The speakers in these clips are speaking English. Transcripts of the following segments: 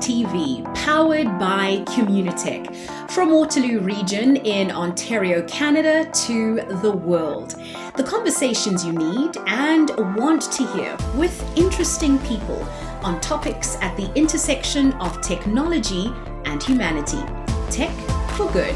TrueNorthTV, powered by Communitech. From Waterloo region in Ontario, Canada to the world. The conversations you need and want to hear with interesting people on topics at the intersection of technology and humanity. Tech for good.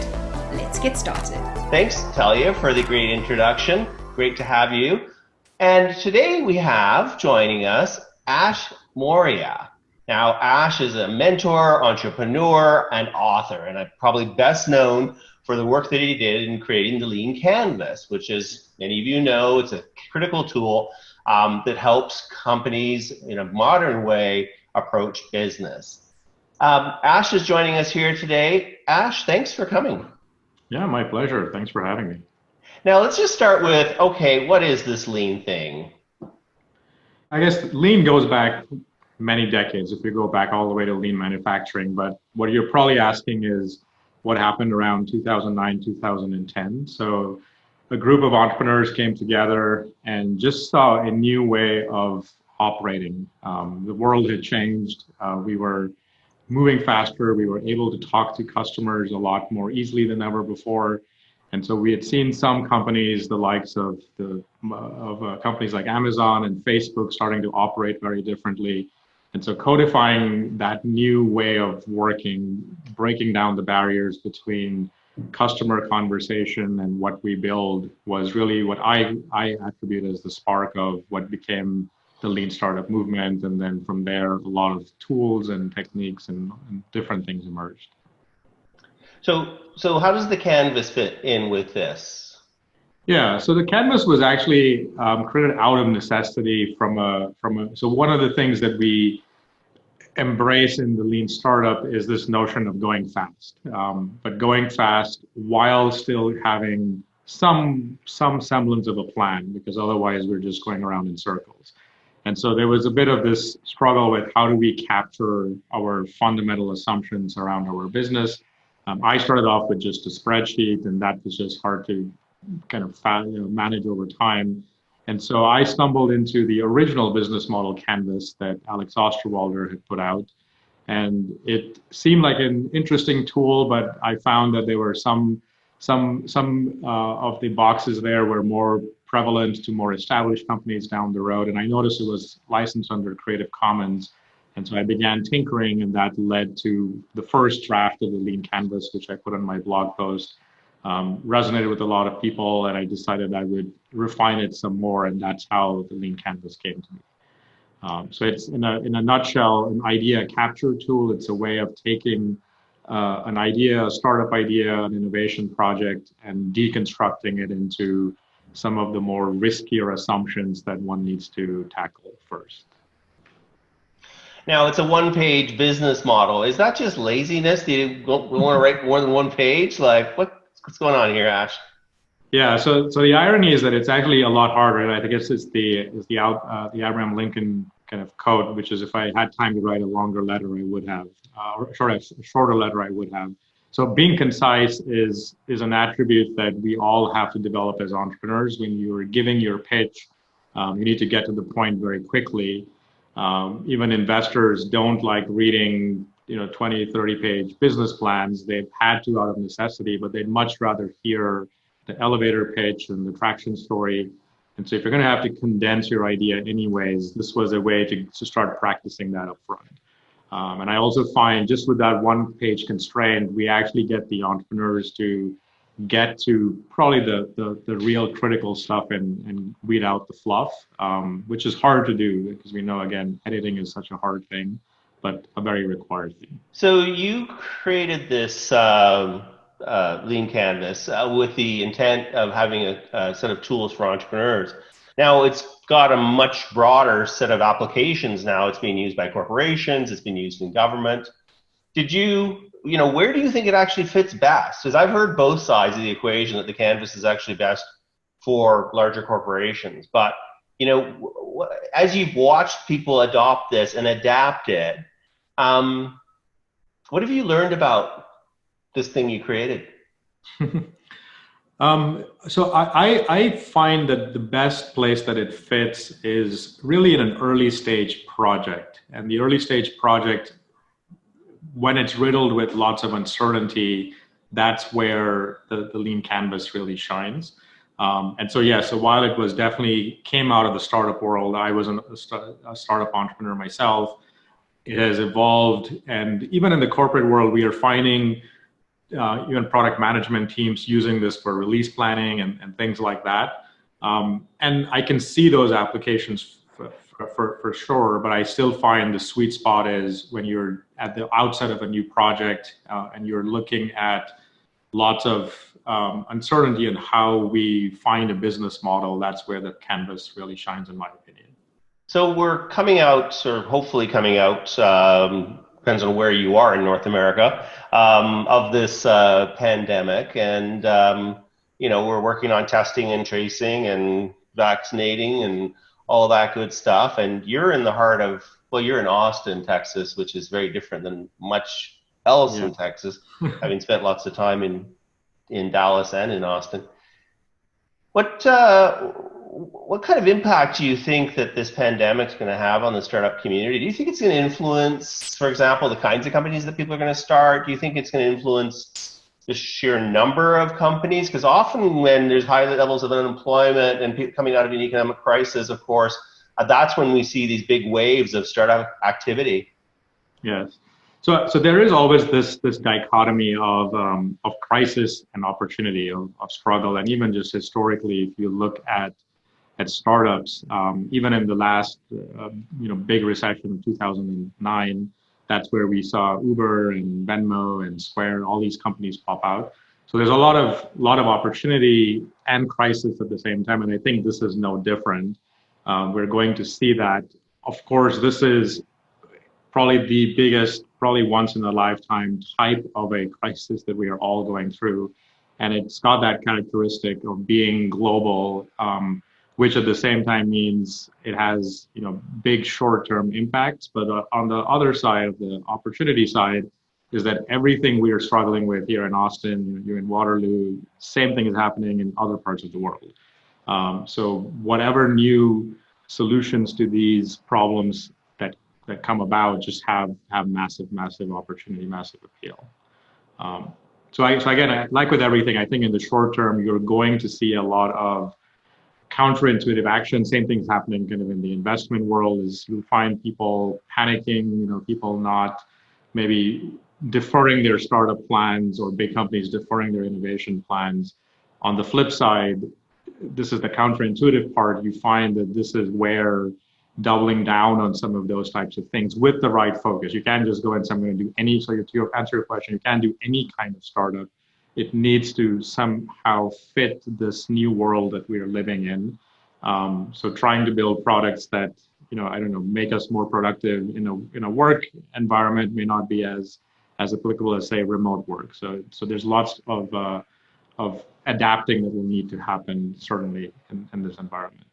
Let's get started. Thanks, Talia, for the great introduction. Great to have you. And today we have joining us Ash Maurya. Now, Ash is a mentor, entrepreneur, and author, and I'm probably best known for the work that he did in creating the Lean Canvas, which, as many of you know, it's a critical tool that helps companies in a modern way approach business. Ash is joining us here today. Ash, thanks for coming. Yeah, my pleasure. Thanks for having me. Now, let's just start with, okay, what is this Lean thing? I guess Lean goes back many decades, if we go back all the way to lean manufacturing. But what you're probably asking is what happened around 2009, 2010. So a group of entrepreneurs came together and just saw a new way of operating. The world had changed. We were moving faster. We were able to talk to customers a lot more easily than ever before. And so we had seen some companies, the likes of companies like Amazon and Facebook, starting to operate very differently. And so codifying that new way of working, breaking down the barriers between customer conversation and what we build was really what I attribute as the spark of what became the Lean Startup movement. And then from there, a lot of tools and techniques and different things emerged. So how does the canvas fit in with this? Yeah, so the canvas was actually created out of necessity so one of the things that we embrace in the Lean Startup is this notion of going fast, but going fast while still having some semblance of a plan, because otherwise we're just going around in circles. And so there was a bit of this struggle with how do we capture our fundamental assumptions around our business. I started off with just a spreadsheet, and that was just hard to kind of manage over time. And so I stumbled into the original business model canvas that Alex Osterwalder had put out. And it seemed like an interesting tool, but I found that there were some of the boxes there were more prevalent to more established companies down the road. And I noticed it was licensed under Creative Commons. And so I began tinkering, and that led to the first draft of the Lean Canvas, which I put on my blog post. Resonated with a lot of people, and I decided I would refine it some more, and that's how the Lean Canvas came to me. So it's in a nutshell, an idea capture tool. It's a way of taking an idea, a startup idea, an innovation project, and deconstructing it into some of the more riskier assumptions that one needs to tackle first. Now, it's a one-page business model. Is that just laziness? Do you want to write more than one page? Like, what's going on here, Ash? Yeah, so the irony is that it's actually a lot harder. And I guess it's the Abraham Lincoln kind of code, which is if I had time to write a longer letter, I would have, or a shorter letter, I would have. So being concise is an attribute that we all have to develop as entrepreneurs. When you're giving your pitch, you need to get to the point very quickly. Even investors don't like reading 20, 30-page business plans. They've had to out of necessity, but they'd much rather hear the elevator pitch and the traction story. And so if you're going to have to condense your idea anyways, this was a way to start practicing that up front. And I also find just with that one-page constraint, we actually get the entrepreneurs to get to probably the real critical stuff and weed out the fluff, which is hard to do because we know, again, editing is such a hard thing, but a very required thing. So you created this Lean Canvas with the intent of having a set of tools for entrepreneurs. Now it's got a much broader set of applications now. It's being used by corporations, it's been used in government. Where do you think it actually fits best? Because I've heard both sides of the equation that the canvas is actually best for larger corporations. But, as you've watched people adopt this and adapt it, what have you learned about this thing you created? So I find that the best place that it fits is really in an early stage project. And the early stage project when it's riddled with lots of uncertainty, that's where the lean canvas really shines. And so, yeah, so while it was definitely came out of the startup world, I was a startup entrepreneur myself. It has evolved. And even in the corporate world, we are finding even product management teams using this for release planning and things like that. And I can see those applications for sure, but I still find the sweet spot is when you're at the outset of a new project and you're looking at lots of uncertainty in how we find a business model. That's where the canvas really shines, in my opinion. So we're coming out, or hopefully coming out, depends on where you are in North America, of this pandemic. And, we're working on testing and tracing and vaccinating and all that good stuff. And you're in the heart of, well, you're in Austin, Texas, which is very different than much else in Texas, having spent lots of time in Dallas and in Austin. What kind of impact do you think that this pandemic is going to have on the startup community? Do you think it's going to influence, for example, the kinds of companies that people are going to start? Do you think it's going to influence the sheer number of companies? Because often when there's high levels of unemployment and people coming out of an economic crisis, of course, that's when we see these big waves of startup activity. Yes. So there is always this dichotomy of crisis and opportunity, of struggle, and even just historically, if you look at startups, even in the last big recession of 2009, that's where we saw Uber and Venmo and Square, all these companies pop out. So there's a lot of opportunity and crisis at the same time, and I think this is no different. We're going to see that. Of course, this is probably the biggest, probably once in a lifetime type of a crisis that we are all going through. And it's got that characteristic of being global, which at the same time means it has, big short-term impacts. But on the other side, of the opportunity side, is that everything we are struggling with here in Austin, you're in Waterloo, same thing is happening in other parts of the world. So whatever new solutions to these problems that come about just have massive opportunity, massive appeal. So again, like with everything, I think in the short term, you're going to see a lot of counterintuitive action. Same thing's happening kind of in the investment world, is you'll find people panicking, people not maybe deferring their startup plans, or big companies deferring their innovation plans. On the flip side, this is the counterintuitive part. You find that this is where doubling down on some of those types of things with the right focus. You can't just go and say, I'm going to do any, so to answer your question, you can't do any kind of startup. It needs to somehow fit this new world that we are living in. So trying to build products that, make us more productive in a work environment may not be as applicable as, say, remote work. So there's lots of adapting that will need to happen, certainly in this environment.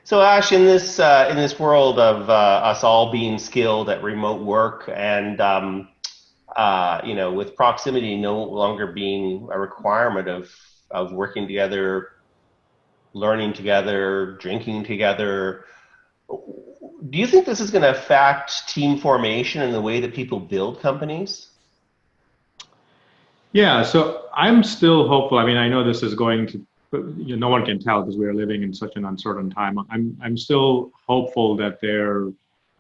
So Ash, in this world of us all being skilled at remote work, and with proximity no longer being a requirement of working together, learning together, drinking together, do you think this is going to affect team formation and the way that people build companies? Yeah, so I'm still hopeful. I mean, I know this is going to, no one can tell because we are living in such an uncertain time. I'm still hopeful that there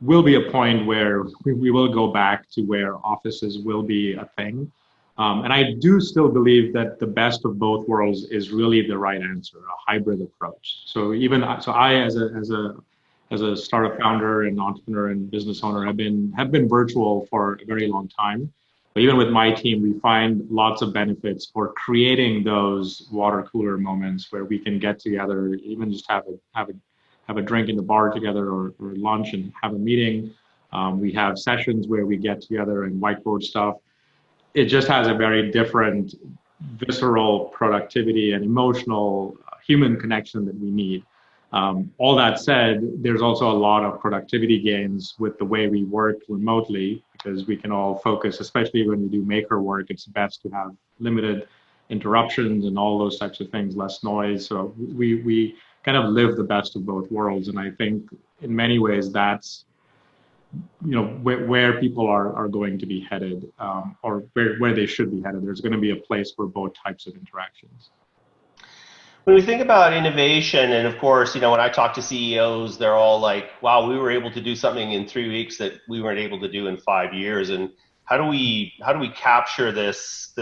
will be a point where we will go back to where offices will be a thing. And I do still believe that the best of both worlds is really the right answer, a hybrid approach. So I, as a startup founder and entrepreneur and business owner, have been virtual for a very long time. But even with my team, we find lots of benefits for creating those water cooler moments where we can get together, even just have a drink in the bar together, or lunch and have a meeting. We have sessions where we get together and whiteboard stuff. It just has a very different visceral productivity and emotional human connection that we need. All that said, there's also a lot of productivity gains with the way we work remotely, because we can all focus, especially when we do maker work. It's best to have limited interruptions and all those types of things, less noise. So we kind of live the best of both worlds. And I think in many ways, that's where people are going to be headed, or where they should be headed. There's going to be a place for both types of interactions. When we think about innovation, and of course, when I talk to CEOs, they're all like, wow, we were able to do something in 3 weeks that we weren't able to do in 5 years. And how do we capture this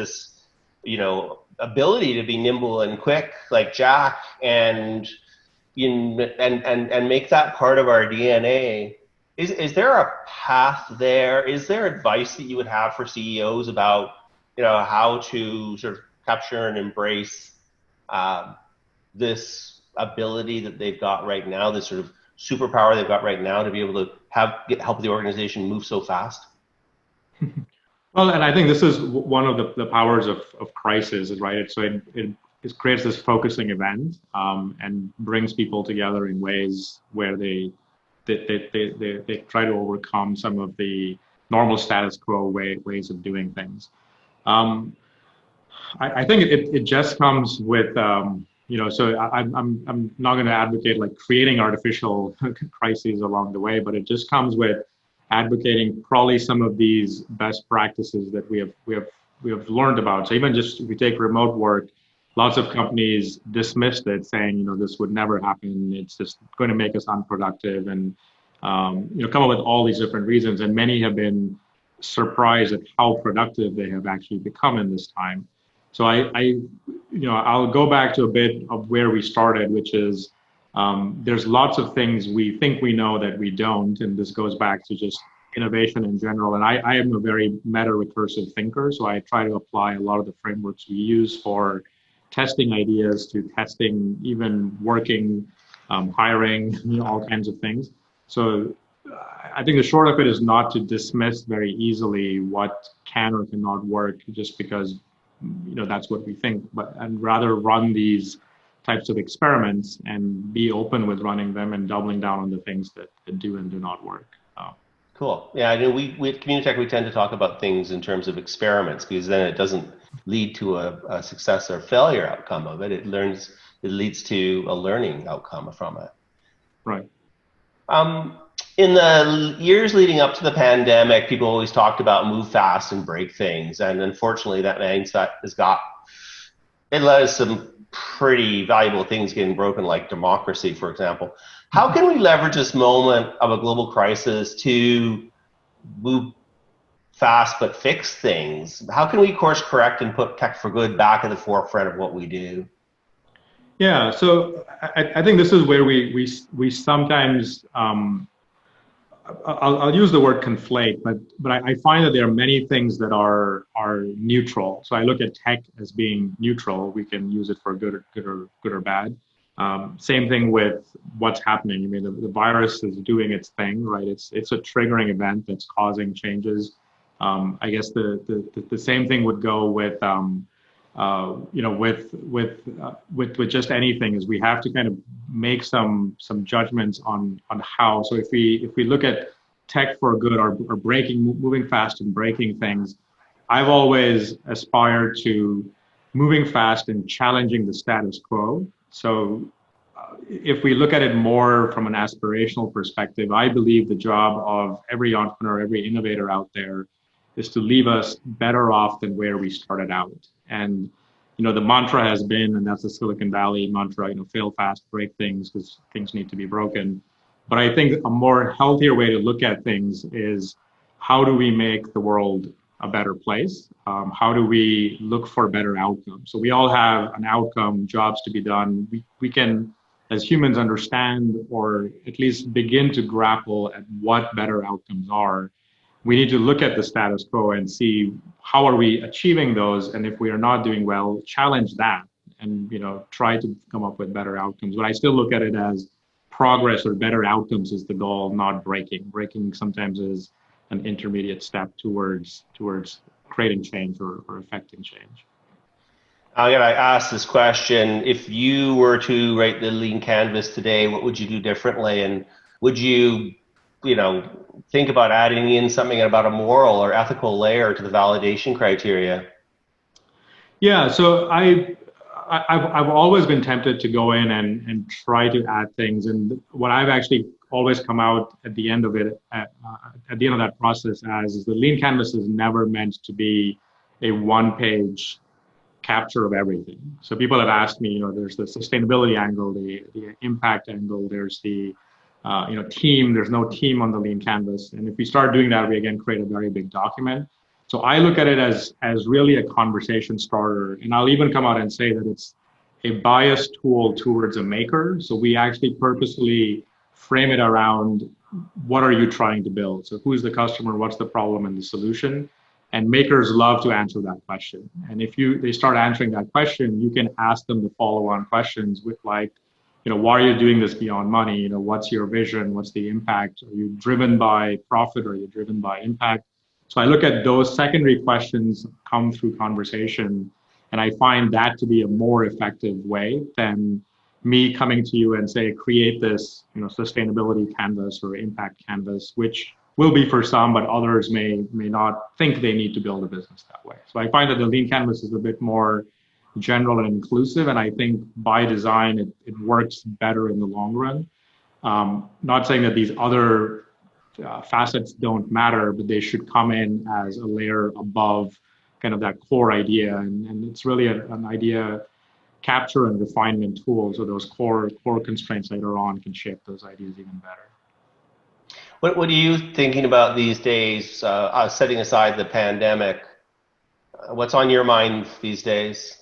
ability to be nimble and quick like Jack, and make that part of our DNA? Is there a path there? Is there advice that you would have for CEOs about how to sort of capture and embrace this ability that they've got right now, this sort of superpower they've got right now to be able to help the organization move so fast? Well, and I think this is one of the powers of crisis, right? So it creates this focusing event, and brings people together in ways where they try to overcome some of the normal status quo ways of doing things. I think it just comes with so I'm not going to advocate like creating artificial crises along the way, but it just comes with advocating probably some of these best practices that we have learned about. So even just if we take remote work, lots of companies dismissed it, saying this would never happen. It's just going to make us unproductive, and come up with all these different reasons. And many have been surprised at how productive they have actually become in this time. So I'll go back to a bit of where we started, which is there's lots of things we think we know that we don't, and this goes back to just innovation in general. And I am a very meta-recursive thinker, so I try to apply a lot of the frameworks we use for testing ideas to testing even working, hiring, all kinds of things. So I think the short of it is not to dismiss very easily what can or cannot work just because that's what we think, and rather run these types of experiments and be open with running them and doubling down on the things that do and do not work. Cool. Yeah, we at Communitech, we tend to talk about things in terms of experiments, because then it doesn't lead to a success or failure outcome of it. It leads to a learning outcome from it. Right. In the years leading up to the pandemic, people always talked about move fast and break things. And unfortunately, that mindset it led us some pretty valuable things getting broken, like democracy, for example. How can we leverage this moment of a global crisis to move fast but fix things? How can we course correct and put tech for good back at the forefront of what we do? Yeah, so I think this is where we sometimes I'll use the word conflate, but I find that there are many things that are neutral. So I look at tech as being neutral. We can use it for good or bad. Same thing with what's happening. I mean, the virus is doing its thing, right? It's a triggering event that's causing changes. I guess the same thing would go with with just anything, is we have to kind of make some judgments on how. So if we look at tech for good or moving fast and breaking things, I've always aspired to moving fast and challenging the status quo. So if we look at it more from an aspirational perspective, I believe the job of every entrepreneur, every innovator out there is to leave us better off than where we started out. And the mantra has been, and that's the Silicon Valley mantra, fail fast, break things, because things need to be broken. But I think a more healthier way to look at things is, how do we make the world a better place? How do we look for better outcomes? So we all have an outcome, jobs to be done. We can, as humans, understand or at least begin to grapple at what better outcomes are. We need to look at the status quo and see how are we achieving those, and if we are not doing well, challenge that and try to come up with better outcomes. But I still look at it as progress or better outcomes is the goal, not breaking. Breaking sometimes is an intermediate step towards creating change or affecting change. I ask this question: if you were to write the Lean Canvas today, what would you do differently, and would you think about adding in something about a moral or ethical layer to the validation criteria? Yeah, so I've always been tempted to go in and try to add things, and what I've actually always come out at the end of it, at the end of that process, as is the Lean Canvas is never meant to be a one-page capture of everything. So people have asked me, there's the sustainability angle, the impact angle, there's the team. There's no team on the Lean Canvas, and if we start doing that, we again create a very big document. So I look at it as really a conversation starter, and I'll even come out and say that it's a biased tool towards a maker. So we actually purposely frame it around what are you trying to build? So who's the customer? What's the problem and the solution? And makers love to answer that question. And if they start answering that question, you can ask them the follow-on questions with like, why are you doing this beyond money? What's your vision? What's the impact? Are you driven by profit? Or are you driven by impact? So I look at those secondary questions come through conversation, and I find that to be a more effective way than me coming to you and say, create this, sustainability canvas or impact canvas, which will be for some, but others may not think they need to build a business that way. So I find that the Lean Canvas is a bit more general and inclusive, and I think by design it works better in the long run. Not saying that these other facets don't matter, but they should come in as a layer above kind of that core idea, and it's really an idea capture and refinement tool, so those core constraints later on can shape those ideas even better. What are you thinking about these days, setting aside the pandemic? What's on your mind these days?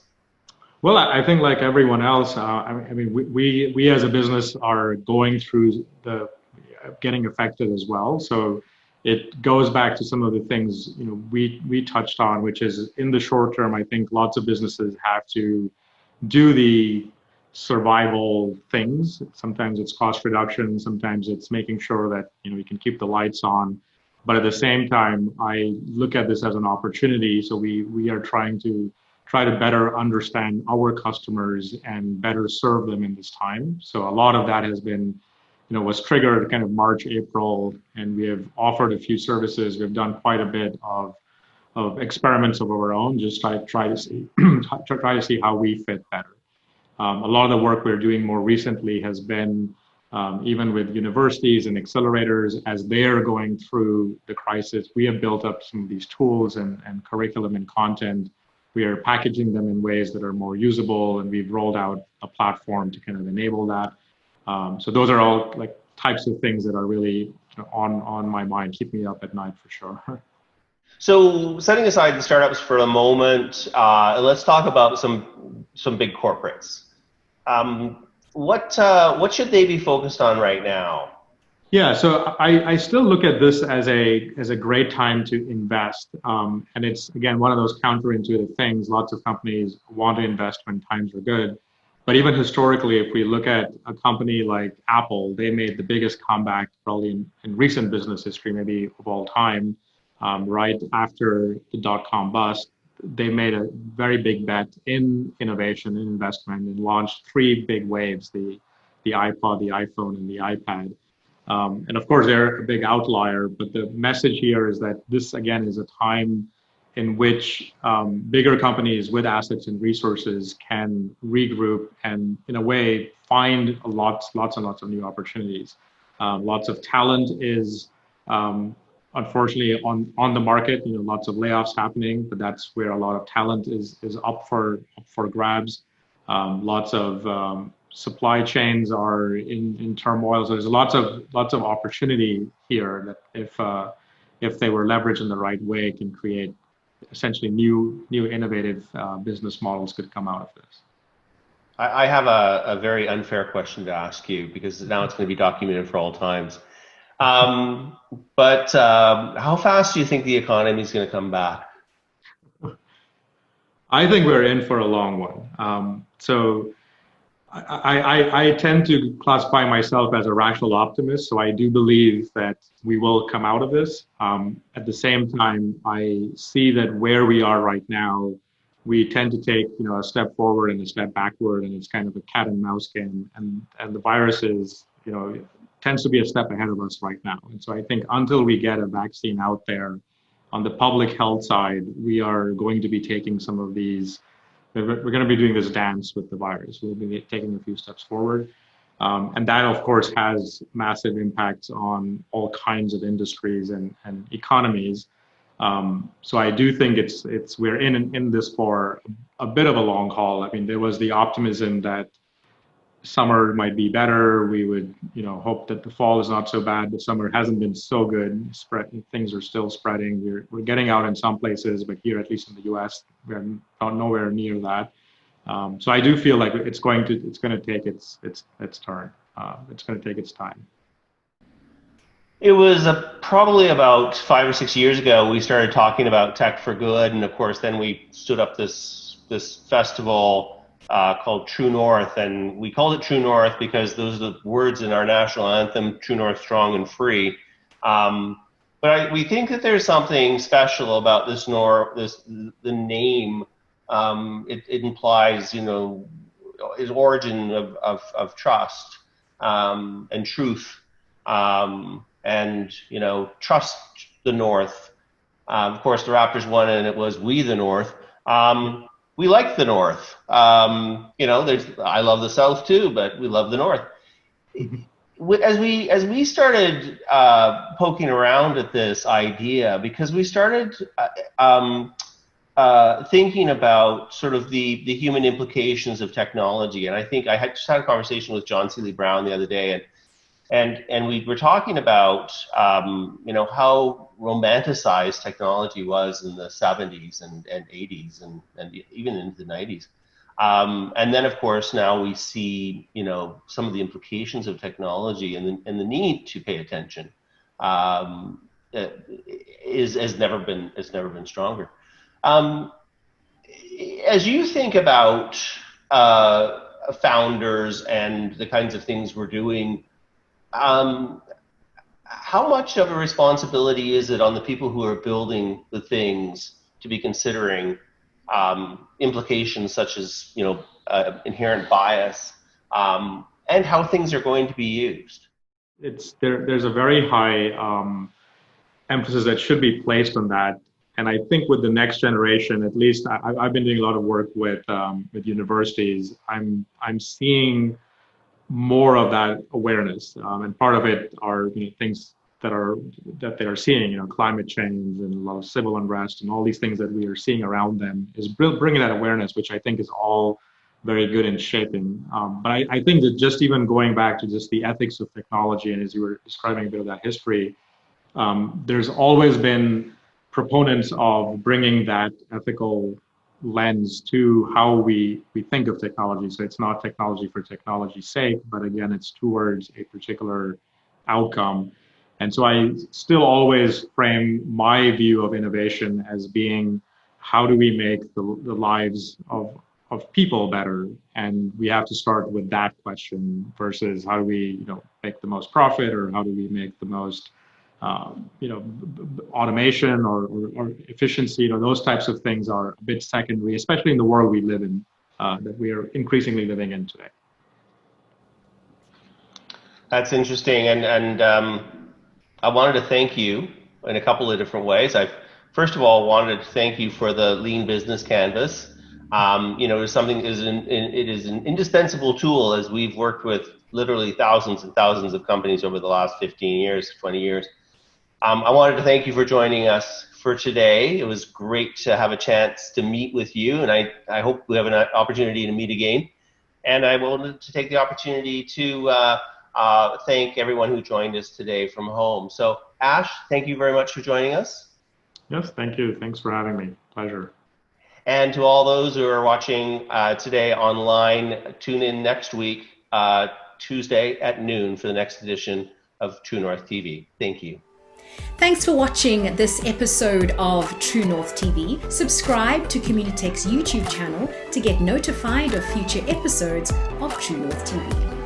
Well, I think like everyone else, we as a business are going through getting affected as well. So it goes back to some of the things we touched on, which is in the short term, I think lots of businesses have to do the survival things. Sometimes it's cost reduction, sometimes it's making sure that you can keep the lights on. But at the same time, I look at this as an opportunity. So we are trying to better understand our customers and better serve them in this time. So a lot of that has been, was triggered kind of March, April, and we have offered a few services. We've done quite a bit of experiments of our own, just try to see how we fit better. A lot of the work we're doing more recently has been even with universities and accelerators as they're going through the crisis. We have built up some of these tools and curriculum and content. We are packaging them in ways that are more usable, and we've rolled out a platform to kind of enable that. So those are all like types of things that are really on my mind, keep me up at night for sure. So setting aside the startups for a moment, let's talk about some big corporates. What should they be focused on right now? Yeah, so I still look at this as a great time to invest, and it's again one of those counterintuitive things. Lots of companies want to invest when times are good, but even historically, if we look at a company like Apple, they made the biggest comeback probably in recent business history, maybe of all time. Right after the dot-com bust, they made a very big bet in innovation and investment and launched 3 big waves: the iPod, the iPhone, and the iPad. And of course, they're a big outlier, but the message here is that this, again, is a time in which bigger companies with assets and resources can regroup and, in a way, find lots and lots of new opportunities. Lots of talent is, unfortunately, on the market. Lots of layoffs happening, but that's where a lot of talent is up for grabs. Lots of supply chains are in turmoil. So there's lots of opportunity here that if they were leveraged in the right way, can create essentially new innovative business models could come out of this. I have a very unfair question to ask you, because now it's going to be documented for all times. But how fast do you think the economy is going to come back? I think we're in for a long one. So I tend to classify myself as a rational optimist, so I do believe that we will come out of this. At the same time, I see that where we are right now, we tend to take a step forward and a step backward, and it's kind of a cat and mouse game. And the virus is tends to be a step ahead of us right now. And so I think until we get a vaccine out there, on the public health side, we are going to be taking some of these. We're going to be doing this dance with the virus. We'll be taking a few steps forward. And that, of course, has massive impacts on all kinds of industries and economies. So I do think we're in this for a bit of a long haul. I mean, there was the optimism that summer might be better. We would, hope that the fall is not so bad. The summer hasn't been so good. Things are still spreading. We're getting out in some places, but here, at least in the U.S., we're nowhere near that. So I do feel like it's going to take its turn. It's going to take its time. It was probably about 5 or 6 years ago we started talking about tech for good, and of course then we stood up this festival called True North, and we called it True North because those are the words in our national anthem: True North, strong and free. But we think that there's something special about the name. It implies, its origin of trust and truth, and trust the North. Of course, the Raptors won, and it was "We the North." We like the North. I love the South too, but we love the North. As we started poking around at this idea, because we started thinking about sort of the human implications of technology, and I think I just had a conversation with John Seeley Brown the other day, and we were talking about how romanticized technology was in the 70s and 80s and even into the 90s, and then of course now we see some of the implications of technology and the need to pay attention has never been stronger. As you think about founders and the kinds of things we're doing, how much of a responsibility is it on the people who are building the things to be considering implications such as inherent bias and how things are going to be used? There's a very high emphasis that should be placed on that. And I think with the next generation, at least I've been doing a lot of work with universities. I'm seeing more of that awareness, and part of it are things that they are seeing, climate change and a lot of civil unrest and all these things that we are seeing around them is bringing that awareness, which I think is all very good in shaping. But I think that just even going back to just the ethics of technology, and as you were describing a bit of that history, there's always been proponents of bringing that ethical lens to how we think of technology. So it's not technology for technology's sake, but again, it's towards a particular outcome. And so I still always frame my view of innovation as being, how do we make the lives of people better? And we have to start with that question versus how do we make the most profit, or how do we make the most automation or efficiency. Those types of things are a bit secondary, especially in the world we live in, that we are increasingly living in today. That's interesting, and I wanted to thank you in a couple of different ways. I first of all wanted to thank you for the Lean Business Canvas. It's something it is an indispensable tool, as we've worked with literally thousands and thousands of companies over the last 15 years, 20 years. I wanted to thank you for joining us for today. It was great to have a chance to meet with you, and I hope we have an opportunity to meet again. And I wanted to take the opportunity to thank everyone who joined us today from home. So Ash, thank you very much for joining us. Yes, thank you. Thanks for having me. Pleasure. And to all those who are watching today online, tune in next week, Tuesday at noon, for the next edition of True North TV. Thank you. Thanks for watching this episode of True North TV. Subscribe to Communitech's YouTube channel to get notified of future episodes of True North TV.